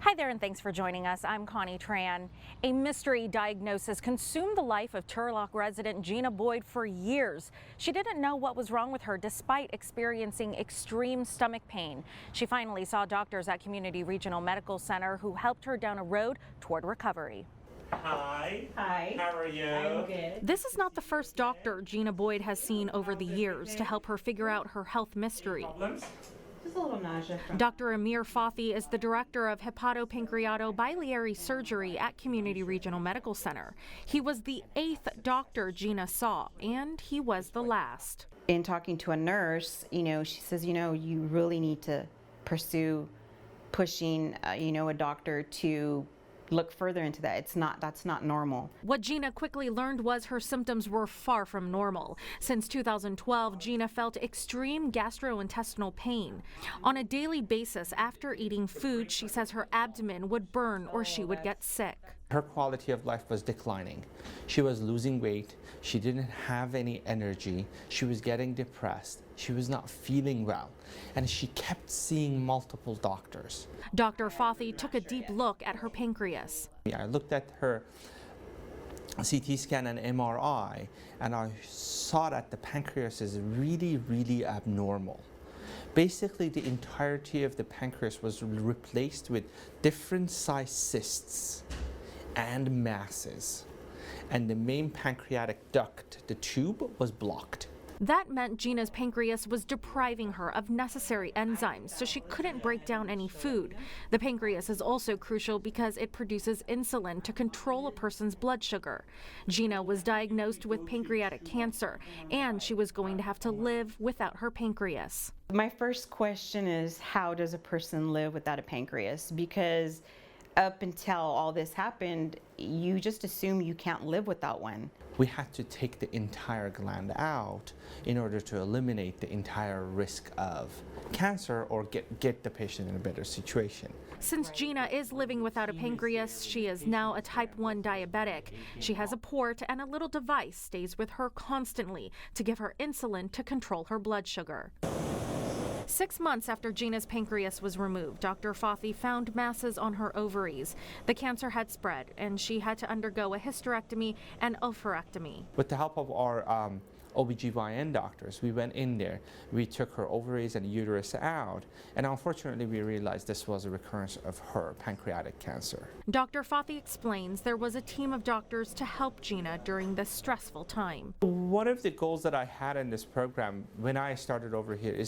Hi there, and thanks for joining us. I'm Connie Tran. A mystery diagnosis consumed the life of Turlock resident Gina Boyd for years. She didn't know what was wrong with her despite experiencing extreme stomach pain. She finally saw doctors at Community Regional Medical Center who helped her down a road toward recovery. Hi. Hi. How are you? I'm good. This is not the first doctor Gina Boyd has seen over the years to help her figure out her health mystery. Problems? Just a little nausea from Dr. Amir Fathi is the director of hepatopancreatobiliary surgery at Community Regional Medical Center. He was the 8th doctor Gina saw, and he was the last. In talking to a nurse, she says, you really need to pursue pushing, a doctor to look further into that. That's not normal. What Gina quickly learned was her symptoms were far from normal. Since 2012, Gina felt extreme gastrointestinal pain. On a daily basis after eating food, she says her abdomen would burn or she would get sick. Her quality of life was declining. She was losing weight. She didn't have any energy. She was getting depressed. She was not feeling well. And she kept seeing multiple doctors. Dr. Fathi took a deep look at her pancreas. I looked at her CT scan and MRI, and I saw that the pancreas is really, really abnormal. Basically, the entirety of the pancreas was replaced with different size cysts and masses, and the main pancreatic duct, the tube, was blocked. That meant Gina's pancreas was depriving her of necessary enzymes, so she couldn't break down any food. The pancreas is also crucial because it produces insulin to control a person's blood sugar. Gina was diagnosed with pancreatic cancer, and she was going to have to live without her pancreas. My first question is, how does a person live without a pancreas? Because up until all this happened, you just assume you can't live without one. We had to take the entire gland out in order to eliminate the entire risk of cancer or get the patient in a better situation. Since Gina is living without a pancreas, she is now a type 1 diabetic. She has a port and a little device stays with her constantly to give her insulin to control her blood sugar. 6 months after Gina's pancreas was removed, Dr. Fathi found masses on her ovaries. The cancer had spread, and she had to undergo a hysterectomy and oophorectomy. With the help of our OBGYN doctors, we went in there, we took her ovaries and uterus out, and unfortunately we realized this was a recurrence of her pancreatic cancer. Dr. Fathi explains there was a team of doctors to help Gina during this stressful time. One of the goals that I had in this program when I started over here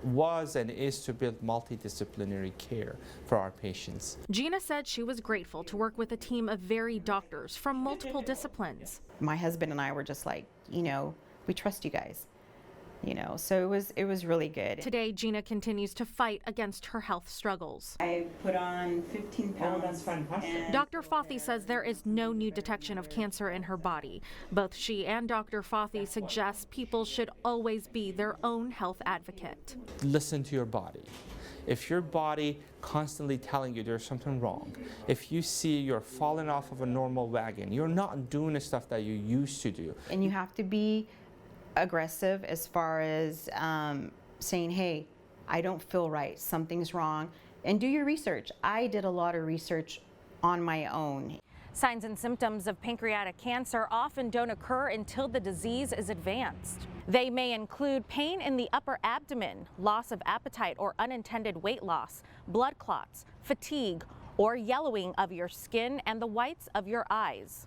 was and is to build multidisciplinary care for our patients. Gina said she was grateful to work with a team of varied doctors from multiple disciplines. My husband and I were just like, we trust you guys, so it was really good. Today, Gina continues to fight against her health struggles. I put on 15 pounds. Oh, that's fantastic. Dr. Fathi says there is no new detection of cancer in her body. Both she and Dr. Fathi suggest people should always be their own health advocate. Listen to your body. If your body constantly telling you there's something wrong, if you see you're falling off of a normal wagon, you're not doing the stuff that you used to do. And you have to be aggressive as far as saying, hey, I don't feel right, something's wrong, and do your research. I did a lot of research on my own. Signs and symptoms of pancreatic cancer often don't occur until the disease is advanced. They may include pain in the upper abdomen, loss of appetite or unintended weight loss, blood clots, fatigue, or yellowing of your skin and the whites of your eyes.